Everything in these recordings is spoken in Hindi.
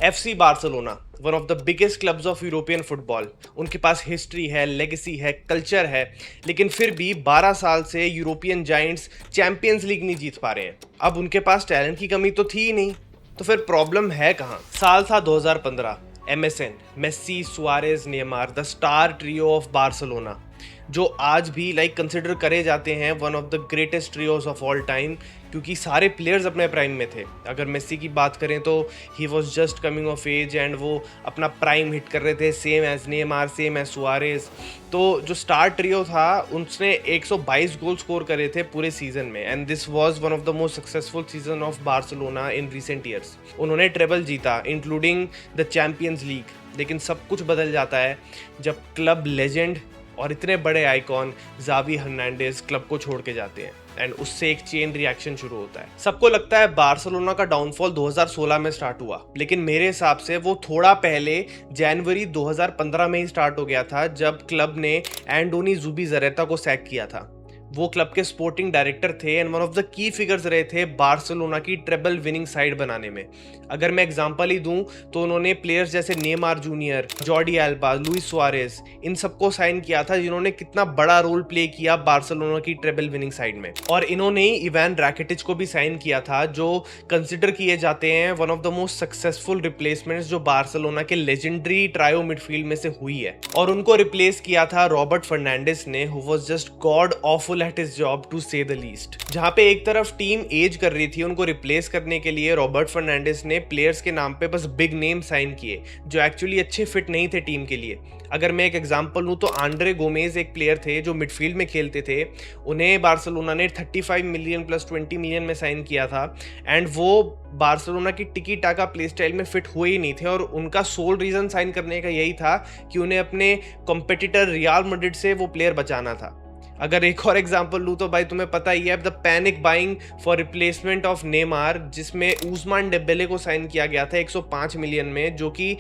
FC Barcelona, one of the biggest clubs of European football. उनके पास हिस्ट्री है, लेगेसी है, कल्चर है, लेकिन फिर भी 12 साल से यूरोपियन जायंट्स चैंपियंस लीग नहीं जीत पा रहे हैं। अब उनके पास टैलेंट की कमी तो थी ही नहीं, तो फिर प्रॉब्लम है कहाँ? साल था 2015। MSN, Messi, Suarez, Neymar, the star trio of Barcelona, जो आज भी कंसिडर करे जाते हैं one of the greatest trios of all time, क्योंकि सारे प्लेयर्स अपने प्राइम में थे। अगर मेस्सी की बात करें तो he was just coming of age and वो अपना प्राइम हिट कर रहे थे, same age Neymar, same age Suarez. तो जो स्टार ट्रियो था उसने 122 गोल स्कोर करे थे पूरे सीजन में, and this was one of the most successful season of Barcelona in recent years. उन्होंने ट्रेबल जीता इंक्लूडिंग द चैंपियंस लीग, लेकिन सब कुछ बदल जाता है जब क्लब लेजेंड और इतने बड़े आइकॉन जावी हर्नांडेज क्लब को छोड़ के जाते हैं, एंड उससे एक चेन रिएक्शन शुरू होता है। सबको लगता है बार्सिलोना का डाउनफॉल 2016 में स्टार्ट हुआ, लेकिन मेरे हिसाब से वो थोड़ा पहले जनवरी 2015 में ही स्टार्ट हो गया था, जब क्लब ने एंडोनी जुबीज़ारेता को सैक किया था। वो क्लब के स्पोर्टिंग डायरेक्टर थे and one of the key figures रहे थे बार्सिलोना की ट्रेबल विनिंग साइड बनाने में। अगर मैं एग्जांपल ही दूं तो उन्होंने प्लेयर्स जैसे Neymar Junior, Jordi Alba, Luis Suarez, इन सबको साइन किया था, जिन्होंने कितना बड़ा रोल प्ले किया बार्सिलोना की ट्रेबल विनिंग साइड में। और इन्होंने ही इवान रैकिटिच को भी साइन किया था, जो कंसिडर किए जाते हैं one of the most successful replacements जो बार्सिलोना के लेजेंडरी ट्रायो मिडफील्ड में से हुई है। और उनको रिप्लेस किया था रॉबर्ट फर्नांडिस ने, who was just god awful at his job to say the least. जहां पे एक तरफ टीम एज कर रही थी, उनको रिप्लेस करने के लिए रॉबर्ट फर्नांडिस ने प्लेयर्स के नाम पे बस बिग नेम साइन किए, जो एक्चुअली अच्छे फिट नहीं थे टीम के लिए। अगर मैं एक एग्जांपल लूं तो आंड्रे गोमेज एक प्लेयर थे जो मिडफील्ड में खेलते थे, उन्हें बार्सिलोना ने 35 मिलियन प्लस 20 मिलियन में साइन किया था, एंड वो बार्सिलोना की टिकी टाका प्ले स्टाइल में फिट हुए ही नहीं थे। और उनका सोल रीजन साइन करने का यही था कि उन्हें अपने कॉम्पिटिटर रियल मैड्रिड से वो प्लेयर बचाना था। अगर एक और एग्जांपल लूँ तो भाई तुम्हें पता ही है the panic buying for replacement of Neymar, जिसमें उस्मान डेम्बेले को साइन किया गया था 105 मिलियन में, जो कि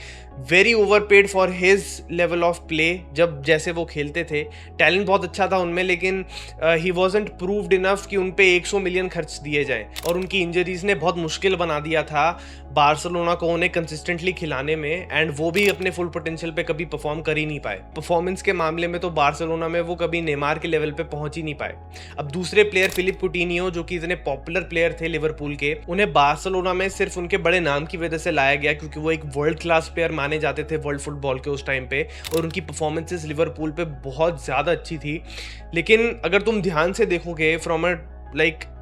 very overpaid for his level of play. जब जैसे वो खेलते थे, टैलेंट बहुत अच्छा था उनमें, लेकिन ही वॉजंट प्रूव्ड इनफ कि उन पे 100 मिलियन खर्च दिए जाएं। और उनकी इंजरीज ने बहुत मुश्किल बना दिया था बार्सिलोना को उन्हें कंसिस्टेंटली खिलाने में, एंड वो भी अपने फुल पोटेंशियल पे कभी परफॉर्म कर ही नहीं पाए। परफॉर्मेंस के मामले में तो बार्सिलोना में वो कभी नेमार के लेवल पे पहुंच ही नहीं पाए। अब दूसरे प्लेयर फिलिप कुटिन्यो, जो कि इतने पॉपुलर प्लेयर थे लिवरपूल के, उन्हें बार्सिलोना में सिर्फ उनके बड़े नाम की वजह से लाया गया, क्योंकि वो एक वर्ल्ड क्लास प्लेयर माने जाते थे वर्ल्ड फुटबॉल के उस टाइम पे, और उनकी परफॉर्मेंसेस लिवरपूल पे बहुत ज्यादा अच्छी थी। लेकिन अगर तुम ध्यान से देखोगे from a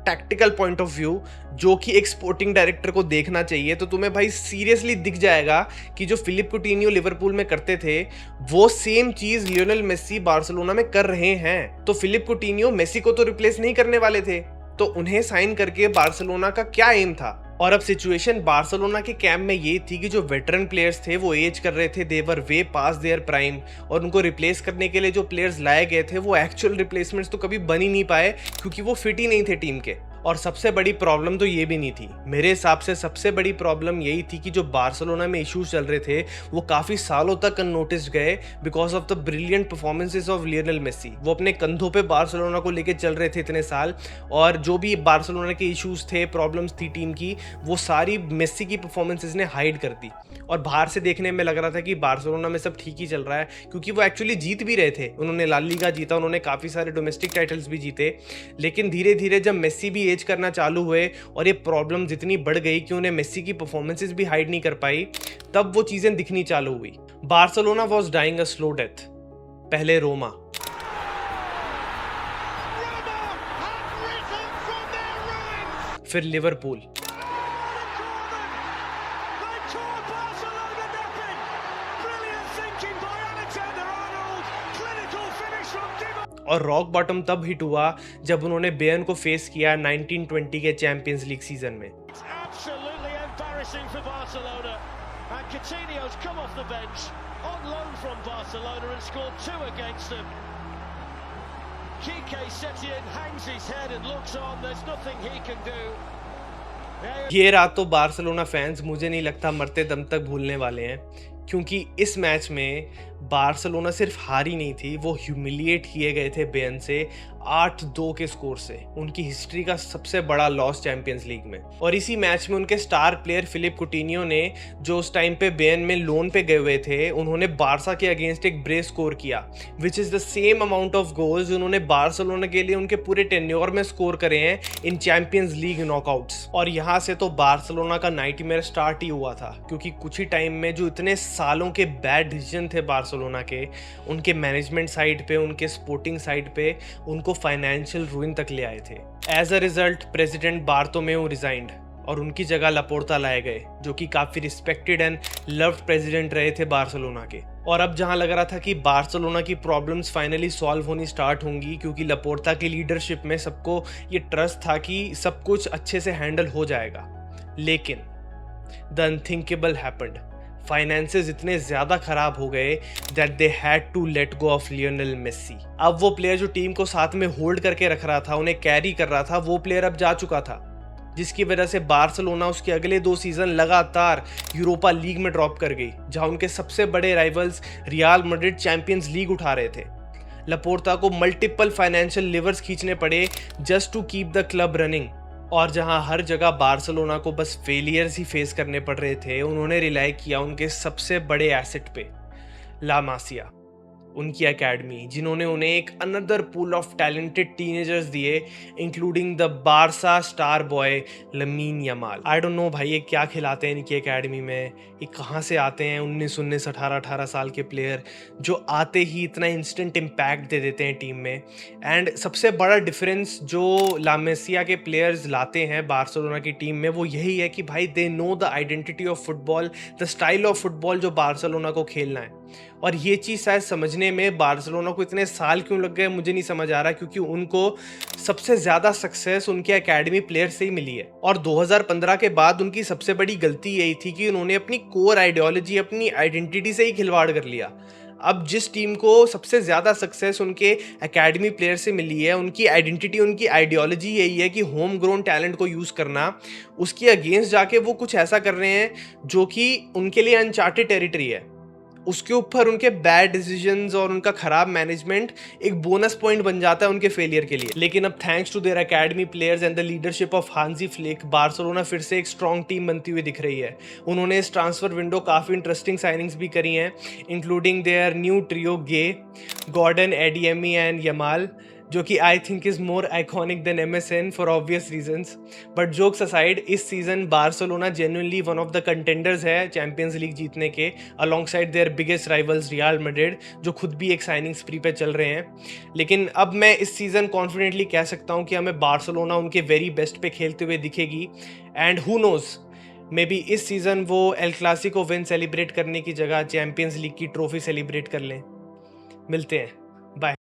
tactical point of view, जो कि एक स्पोर्टिंग डायरेक्टर को देखना चाहिए, तो तुम्हें भाई सीरियसली दिख जाएगा कि जो फिलिप कुटिन्यो लिवरपूल में करते थे, वो सेम चीज लियोनेल मेसी बार्सिलोना में कर रहे हैं। तो फिलिप कुटिन्यो मेसी को तो रिप्लेस नहीं करने वाले थे, तो उन्हें साइन करके बार्सिलोना का क्या एम था? और अब सिचुएशन बार्सिलोना के कैंप में ये थी कि जो वेटरन प्लेयर्स थे वो एज कर रहे थे, दे वर वे पास देयर प्राइम, और उनको रिप्लेस करने के लिए जो प्लेयर्स लाए गए थे वो एक्चुअल रिप्लेसमेंट्स तो कभी बन ही नहीं पाए, क्योंकि वो फिट ही नहीं थे टीम के। और सबसे बड़ी प्रॉब्लम तो ये भी नहीं थी, मेरे हिसाब से सबसे बड़ी प्रॉब्लम यही थी कि जो बार्सिलोना में इश्यूज चल रहे थे वो काफ़ी सालों तक अननोटिस्ड गए because of the brilliant performances of Lionel Messi. वो अपने कंधों पे बार्सिलोना को लेके चल रहे थे इतने साल, और जो भी बार्सिलोना के इश्यूज थे, प्रॉब्लम्स थी टीम की, वो सारी मेसी की परफॉर्मेंसेस ने हाइड कर दी। और बाहर से देखने में लग रहा था कि बार्सिलोना में सब ठीक ही चल रहा है, क्योंकि वो एक्चुअली जीत भी रहे थे। उन्होंने ला लीगा जीता, उन्होंने काफ़ी सारे डोमेस्टिक टाइटल्स भी जीते। लेकिन धीरे धीरे जब मेसी भी एज करना चालू हुए और ये प्रॉब्लम जितनी बढ़ गई कि उन्हें मेसी की परफॉर्मेंसेस भी हाइड नहीं कर पाई, तब वो चीज़ें दिखनी चालू हुई। Barcelona was dying a slow death. पहले रोमा, फिर लिवरपूल, और रॉक बॉटम तब हिट हुआ जब उन्होंने बेयर्न को फेस किया 1920 के चैंपियंस लीग सीजन में। ये रात तो बार्सिलोना फैंस मुझे नहीं लगता मरते दम तक भूलने वाले हैं, क्योंकि इस मैच में बार्सिलोना सिर्फ हारी नहीं थी, वो ह्यूमिलिएट किए गए थे बेन से 8-2 के स्कोर से। उनकी हिस्ट्री का सबसे बड़ा लॉस चैंपियंस लीग में। और इसी मैच में उनके स्टार प्लेयर फिलिप कुटिन्यो ने, जो उस टाइम पे बेन में लोन पे गए हुए थे, उन्होंने बारसा के अगेंस्ट एक ब्रेस स्कोर किया, which is the same amount of goals उन्होंने बार्सिलोना के लिए उनके पूरे टेन्योर में स्कोर करे हैं इन चैंपियंस लीग नॉकआउट्स। और यहाँ से तो बार्सिलोना का नाइटमेयर स्टार्ट ही हुआ था, क्योंकि कुछ ही टाइम में जो इतने सालों के बैड डिसीजन थे बार्सिलोना के, उनके मैनेजमेंट साइड पे, उनके स्पोर्टिंग साइड पे, उनको फाइनेंशियल रूइन तक ले आए थे। As a result President Bartomeu resigned और उनकी जगह लपोर्ता लाए गए, जो कि काफी रिस्पेक्टेड एंड लव्ड प्रेसिडेंट रहे थे बार्सिलोना के। और अब जहां लग रहा था कि बार्सिलोना की प्रॉब्लम्स फाइनली सॉल्व होनी स्टार्ट होंगी, क्योंकि लपोर्ता की लीडरशिप में सबको ये ट्रस्ट था कि सब कुछ अच्छे से हैंडल हो जाएगा, लेकिन द अनथिंकेबल हैपेंड। फाइनेंसेस इतने ज्यादा खराब हो गए that they had to let go of Lionel Messi. अब वो प्लेयर जो टीम को साथ में होल्ड करके रख रहा था, उन्हें कैरी कर रहा था, वो प्लेयर अब जा चुका था, जिसकी वजह से बार्सिलोना उसके अगले 2 सीजन लगातार यूरोपा लीग में ड्रॉप कर गई, जहां उनके सबसे बड़े rivals Real Madrid champions league उठा रहे थे। लपोर्ता को मल्टीपल फाइनेंशियल लिवर्स खींचने पड़े just to keep the club running. और जहां हर जगह बार्सिलोना को बस फेलियर्स ही फेस करने पड़ रहे थे, उन्होंने रिलाई किया उनके सबसे बड़े एसेट पे, ला मासिया, उनकी एकेडमी, जिन्होंने उन्हें एक another pool of talented teenagers दिए, including the Barca star boy Lamine Yamal. I don't know भाई, ये क्या खिलाते हैं इनकी एकेडमी में, ये कहाँ से आते हैं 19 18 साल के प्लेयर, जो आते ही इतना इंस्टेंट इम्पैक्ट दे देते हैं टीम में। एंड सबसे बड़ा डिफरेंस जो लामेसिया के प्लेयर्स लाते हैं बार्सिलोना की टीम में, वो यही है कि भाई they know the identity of football, the style of football जो बार्सिलोना को खेलना है। और ये चीज़ शायद समझने में बार्सिलोना को इतने साल क्यों लग गए, मुझे नहीं समझ आ रहा, क्योंकि उनको सबसे ज़्यादा सक्सेस उनके एकेडमी प्लेयर से ही मिली है। और 2015 के बाद उनकी सबसे बड़ी गलती यही थी कि उन्होंने अपनी कोर आइडियोलॉजी, अपनी आइडेंटिटी से ही खिलवाड़ कर लिया। अब जिस टीम को सबसे ज़्यादा सक्सेस उनके एकेडमी प्लेयर से मिली है, उनकी आइडेंटिटी, उनकी आइडियोलॉजी यही है कि होम ग्रोन टैलेंट को यूज़ करना, उसके अगेंस्ट जाके वो कुछ ऐसा कर रहे हैं जो कि उनके लिए अनचार्टेड टेरिटरी है। उसके ऊपर उनके बैड डिसीजंस और उनका खराब मैनेजमेंट एक बोनस पॉइंट बन जाता है उनके फेलियर के लिए। लेकिन अब thanks to their academy players and the leadership of Hansi Flick, Barcelona फिर से एक स्ट्रॉन्ग टीम बनती हुई दिख रही है। उन्होंने इस ट्रांसफर विंडो काफ़ी इंटरेस्टिंग साइनिंग्स भी करी हैं, इंक्लूडिंग देयर न्यू ट्रियो गे, गॉर्डन, एडीएमी एंड यमाल, जो कि I think is more iconic than MSN for obvious reasons. But jokes aside, इस season Barcelona genuinely one of the contenders है चैंपियंस लीग जीतने के, alongside their biggest rivals Real Madrid, जो खुद भी एक साइनिंग स्प्री पे चल रहे हैं। लेकिन अब मैं इस सीज़न कॉन्फिडेंटली कह सकता हूँ कि हमें बार्सिलोना उनके वेरी बेस्ट पे खेलते हुए दिखेगी। And who nose, may be इस सीज़न वो एल क्लासिको विन सेलिब्रेट करने की जगह चैंपियंस लीग की ट्रॉफी सेलिब्रेट कर लें। मिलते हैं, बाय।